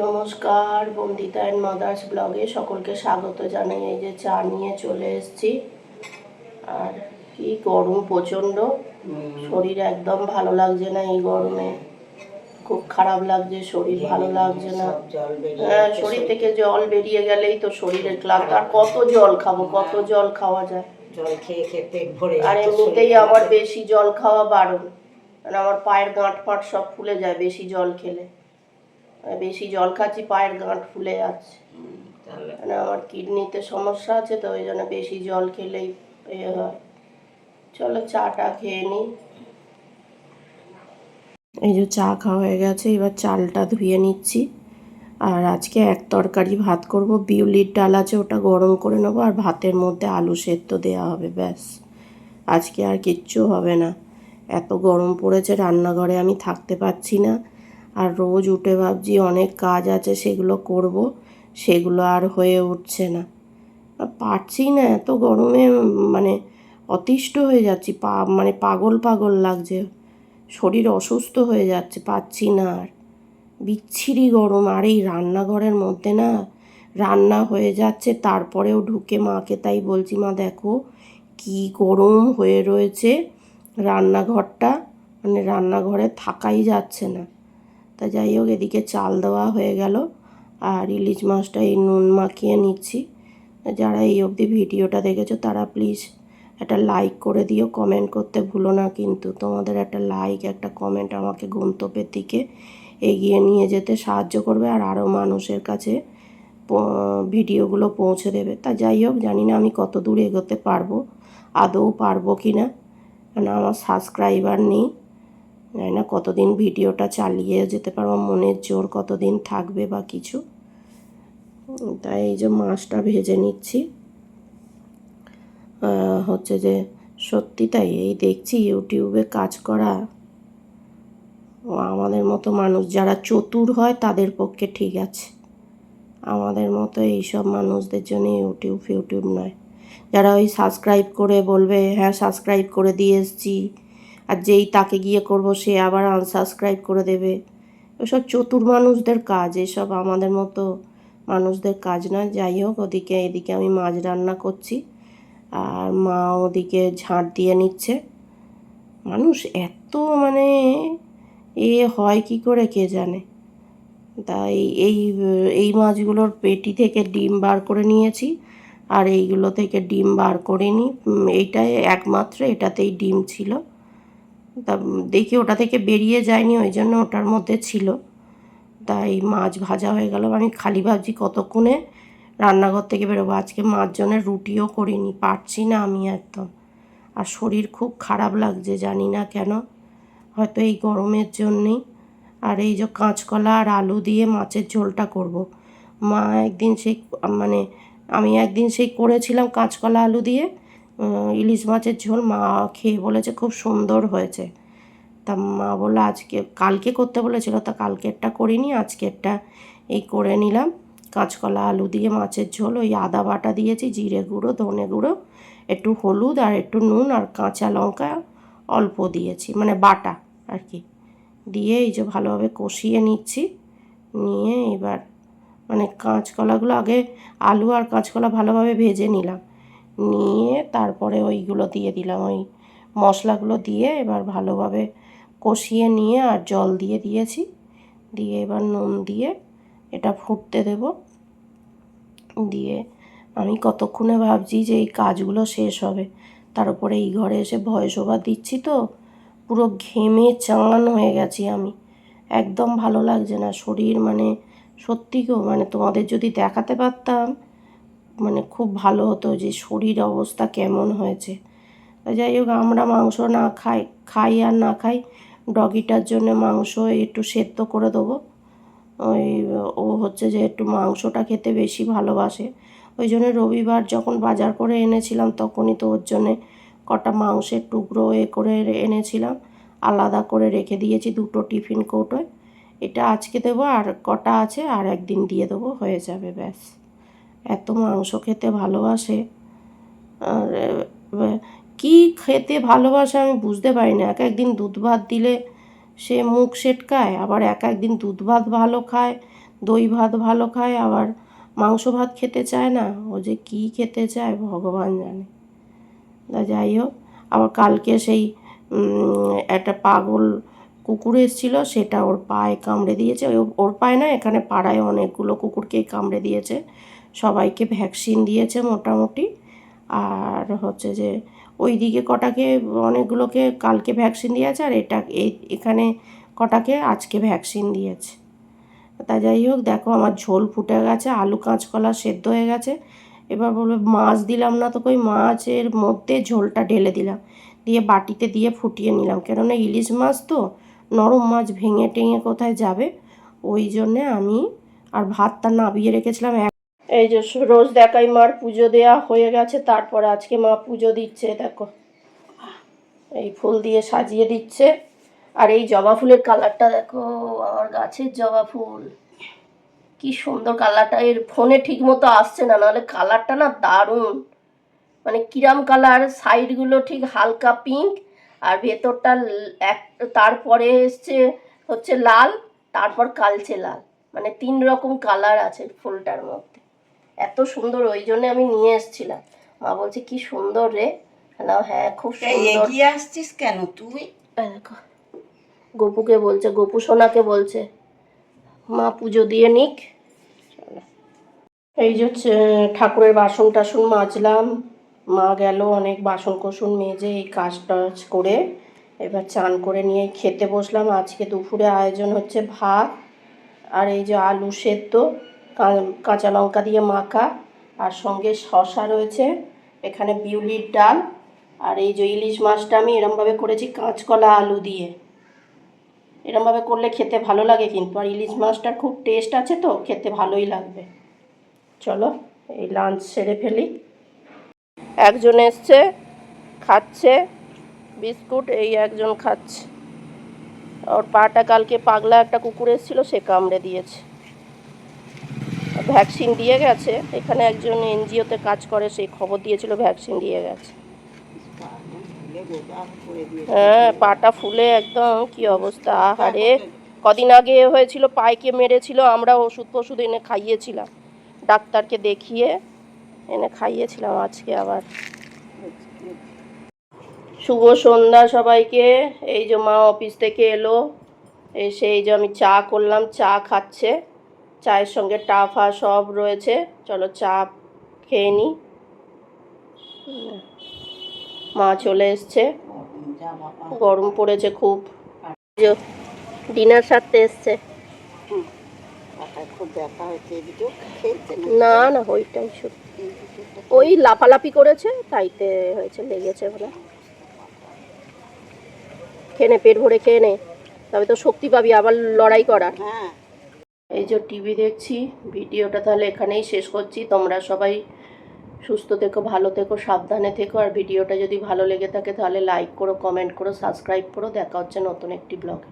নমস্কার, Bandita and mother's ব্লগে সকলকে স্বাগত জানাই। এই যে চা নিয়ে চলে এসেছি। আর কি গরম প্রচণ্ড, শরীর একদম ভালো লাগছে না এই গরমে, খুব খারাপ লাগছে, শরীর ভালো লাগছে না। শরীর থেকে জল বেরিয়ে গেলেই তো শরীরের ক্লান্ত। আর কত জল খাবো, কত জল খাওয়া যায়? জল খেয়ে খেয়ে পেট ভরে। আর এমনিতেই আমার বেশি জল খাওয়া বারণ, মানে আমার পায়ের গাঁট ফাঁট সব ফুলে যায় বেশি জল খেলে। বেশি জল খাচ্ছি, পায়ের গাঁট ফুলে যাচ্ছে। মানে আমার কিডনিতে সমস্যা আছে, তো ওই জন্য বেশি জল খেলেই হয়। চলো চাটা খেয়ে নিই। এই যে চা খাওয়া হয়ে গেছে, এবার চালটা ধুয়ে নিচ্ছি। আর আজকে এক তরকারি ভাত করব, বিউলির ডাল আছে ওটা গরম করে নেবো, আর ভাতের মধ্যে আলু সেদ্ধ দেওয়া হবে, ব্যাস। আজকে আর কিচ্ছু হবে না। এত গরম পড়েছে, রান্নাঘরে আমি থাকতে পারছি না। আর রোজ উঠে ভাবছি অনেক কাজ আছে, সেগুলো করব, সেগুলো আর হয়ে উঠছে না। পারছি না, এত গরমে মানে অতিষ্ঠ হয়ে যাচ্ছি, মানে পাগল পাগল লাগছে, শরীর অসুস্থ হয়ে যাচ্ছে, পাচ্ছি না আর। বিচ্ছিরি গরম। আর এই রান্নাঘরের মধ্যে না রান্না হয়ে যাচ্ছে, তারপরেও ঢুকে মাকে তাই বলছি, মা দেখো কি গরম হয়ে রয়েছে রান্নাঘরটা, মানে রান্নাঘরে থাকাই যাচ্ছে না। তা যাই হোক, এদিকে চাল দেওয়া হয়ে গেল, আর ইলিশ মাছটা এই নুন মাখিয়ে নিচ্ছি। যারা এই অবধি ভিডিওটা দেখেছো তারা প্লিজ একটা লাইক করে দিও, কমেন্ট করতে ভুলো না কিন্তু। তোমাদের একটা লাইক, একটা কমেন্ট আমাকে গন্তব্যের দিকে এগিয়ে নিয়ে যেতে সাহায্য করবে, আর আরও মানুষের কাছে ভিডিওগুলো পৌঁছে দেবে। তা যাই হোক, জানি না আমি কত দূর এগোতে পারবো, আদৌ পারবো কি না, কারণ আমার সাবস্ক্রাইবার নেই। জানি না কতদিন ভিডিওটা চালিয়ে যেতে পারবো, মনের জোর কতদিন থাকবে বা কিছু। তাই এই যে মাছটা ভেজে নিচ্ছি। হচ্ছে যে সত্যি তাই, এই দেখছি ইউটিউবে কাজ করা আমাদের মতো মানুষ যারা চতুর হয় তাদের পক্ষে ঠিক আছে, আমাদের মতো এইসব মানুষদের জন্য ইউটিউব নয়। যারা ওই সাবস্ক্রাইব করে বলবে হ্যাঁ সাবস্ক্রাইব করে দিয়ে এসছি, আর যেই তাকে গিয়ে করব সে আবার আনসাবস্ক্রাইব করে দেবে, এসব চতুর মানুষদের কাজ, এসব আমাদের মতো মানুষদের কাজ নয়। যাই হোক, এদিকে আমি মাছ রান্না করছি, আর মা ওদিকে ঝাঁট দিয়ে নিচ্ছে। মানুষ এত মানে হয় কি করে কে জানে। তাই এই এই মাছগুলোর পেটি থেকে ডিম বার করে নিয়েছি, আর এইগুলো থেকে ডিম বার করিনি। এইটাই একমাত্র, এটাতেই ডিম ছিল। তা দেখি ওটা থেকে বেরিয়ে যায়নি, ওই জন্য ওটার মধ্যে ছিল। তাই মাছ ভাজা হয়ে গেল। আমি খালি ভাবছি কতক্ষণে রান্নাঘর থেকে বেরোবো। আজকে মাছজনের রুটিও করিনি, পারছি না আমি একদম। আর শরীর খুব খারাপ লাগছে, জানি না কেন, হয়তো এই গরমের জন্যেই। আর এই যে কাঁচকলা আর আলু দিয়ে মাছের ঝোলটা করব। মা একদিন সেই মানে আমি একদিন সেই করেছিলাম কাঁচকলা আলু দিয়ে ইলিশ মাছের ঝোল, মা খেয়ে বলেছে খুব সুন্দর হয়েছে। তা মা বললো কালকে করতে বলেছিল, তা কালকেরটা করিনি, আজকেরটা এই করে নিলাম। কাঁচকলা আলু দিয়ে মাছের ঝোল, ওই আদা বাটা দিয়েছি, জিরে গুঁড়ো, ধনে গুঁড়ো, একটু হলুদ আর একটু নুন আর কাঁচা লঙ্কা অল্প দিয়েছি, মানে বাটা আর কি, দিয়ে এই যে ভালোভাবে কষিয়ে নিচ্ছি। নিয়ে এবার মানে কাঁচকলাগুলো আগে আলু আর কাঁচকলা ভালোভাবে ভেজে নিলাম, নিয়ে তারপরে ওইগুলো দিয়ে দিলাম, ওই মশলাগুলো দিয়ে এবার ভালোভাবে কষিয়ে নিয়ে আর জল দিয়ে দিয়েছি। দিয়ে এবার নুন দিয়ে এটা ফুটতে দেব। দিয়ে আমি কতক্ষণে ভাবছি যে এই কাজগুলো শেষ হবে, তার উপরে এই ঘরে এসে ভয়েস ওভার দিচ্ছি, তো পুরো ঘেমে চান হয়ে গেছি আমি, একদম ভালো লাগছে না শরীর। মানে সত্যি গো, মানে তোমাদের যদি দেখাতে পারতাম মানে খুব ভালো হতো যে শরীর অবস্থা কেমন হয়েছে। যাই হোক, আমরা মাংস না খাই আর না খাই, ডগিটার জন্য মাংস একটু সেদ্ধ করে দেবো। ওই ও হচ্ছে যে একটু মাংসটা খেতে বেশি ভালোবাসে, ওই জন্য রবিবার যখন বাজার করে এনেছিলাম তখনই তো ওর জন্যে কটা মাংসের টুকরো করে এনেছিলাম, আলাদা করে রেখে দিয়েছি দুটো টিফিন কৌটোয়। এটা আজকে দেবো, আর কটা আছে আর একদিন দিয়ে দেবো, হয়ে যাবে, ব্যাস। এত মাংস খেতে ভালোবাসে, আর কী খেতে ভালোবাসে আমি বুঝতে পারি না। এক একদিন দুধ ভাত দিলে সে মুখ সেটকায়, আবার এক একদিন দুধ ভাত ভালো খায়, দই ভাত ভালো খায়, আবার মাংস ভাত খেতে চায় না। ও যে কী খেতে চায় ভগবান জানে। তা যাই হোক, আবার কালকে সেই একটা পাগল কুকুর এসেছিল, সেটা ওর পায়ে কামড়ে দিয়েছে। ওর পায়ে না, এখানে পাড়ায় অনেকগুলো কুকুরকেই কামড়ে দিয়েছে, সবাইকে ভ্যাকসিন দিয়েছে মোটামুটি। আর হচ্ছে যে ওই দিকে কটাকে অনেকগুলোকে কালকে ভ্যাকসিন দিয়েছে, আর এখানে কটাকে আজকে ভ্যাকসিন দিয়েছে। তা যাই হোক, দেখো আমার ঝোল ফুটে গেছে, আলু কাঁচকলা সেদ্ধ হয়ে গেছে। এবার বলবে মাছ দিলাম না তো, কই মাছের মধ্যে ঝোলটা ঢেলে দিলাম, দিয়ে বাটিতে দিয়ে ফুটিয়ে নিলাম, কেননা ইলিশ মাছ তো নরম মাছ, ভেঙে টেঙে কোথায় যাবে, ওই জন্যে আমি আর ভাতটা নাবিয়ে রেখেছিলাম। এই যে রোজ দেখাই মার পুজো দেয়া হয়ে গেছে, তারপরে আজকে মা পুজো দিচ্ছে, দেখো এই ফুল দিয়ে সাজিয়ে দিচ্ছে। আর এই জবা ফুলের কালারটা দেখো, আমার গাছের জবা ফুল, কি সুন্দর কালারটা। এর ফোনে ঠিক মতো আসছে না, নাহলে কালারটা না দারুণ, মানে কিরাম কালার, সাইডগুলো ঠিক হালকা পিঙ্ক, আর ভেতরটা তারপরে এসছে হচ্ছে লাল, তারপর কালচে লাল, মানে 3 রকম কালার আছে ফুলটার মধ্যে। এত সুন্দর, ওই জন্য আমি নিয়ে এসেছিলাম। মা বলছে কি সুন্দর রে, হ্যাঁ খুব সুন্দর। এগিয়ে আসছিস কেন তুই? দেখো গপুকে বলছে, গপু সোনাকে বলছে মা পুজো দিয়ে নিক। এই যে ঠাকুরের বাসন টাসন মাজলাম, মা গেল অনেক বাসন কোসন মেজে এই কাজ টাজ করে, এবার চান করে নিয়ে খেতে বসলাম। আজকে দুপুরে আয়োজন হচ্ছে ভাত, আর এই যে আলু সেদ্ধ, কাঁচা লঙ্কা দিয়ে মাখা, আর সঙ্গে শশা রয়েছে, এখানে বিউলির ডাল, আর এই যে ইলিশ মাছটা আমি এরমভাবে করেছি কাঁচকলা আলু দিয়ে। এরমভাবে করলে খেতে ভালো লাগে কিন্তু, আর ইলিশ মাছটার খুব টেস্ট আছে তো, খেতে ভালোই লাগবে। চলো এই লাঞ্চ সেরে ফেলি। একজন এসছে খাচ্ছে বিস্কুট, এই একজন খাচ্ছে। ওর পাটা কালকে পাগলা একটা কুকুর এসেছিল, সে কামড়ে দিয়েছে, ভ্যাকসিন দিয়ে গেছে। এখানে একজন এনজিওতে কাজ করে, সেই খবর দিয়েছিল ভ্যাকসিন দিয়ে গেছে। হ্যাঁ পাটা ফুলে একদম কি অবস্থা, আহারে। কদিন আগে হয়েছিল, পাইকে মেরেছিল, আমরা ওষুধ ফষুধ এনে খাইয়েছিলাম, ডাক্তারকে দেখিয়ে এনে খাইয়েছিলাম। আজকে আবার শুভ সন্ধ্যা সবাইকে। এই যে মা অফিস থেকে এলো, এসে এই যে আমি চা করলাম, চা খাচ্ছে, চায়ের সঙ্গে টাফা সব রয়েছে। চলো চা খেয়ে নিই। মা চলে এসছে, গরম পড়েছে খুব, ডিনার সারতে এসছে। না না ওইটাই শুধু, ওই লাফালাফি করেছে তাইতে হয়েছে, লেগেছে বলে। খেয়ে নে, পেট ভরে খেয়ে নে, তবে তো শক্তি পাবি আবার লড়াই করার। এই যে টিভি দেখছি। ভিডিওটা তাহলে এখানেই শেষ করছি। তোমরা সবাই সুস্থ থেকো, ভালো থেকো, সাবধানে থেকো। আর ভিডিওটা যদি ভালো লেগে থাকে তাহলে লাইক করো, কমেন্ট করো, সাবস্ক্রাইব করো। দেখা হচ্ছে নতুন একটি ব্লগে।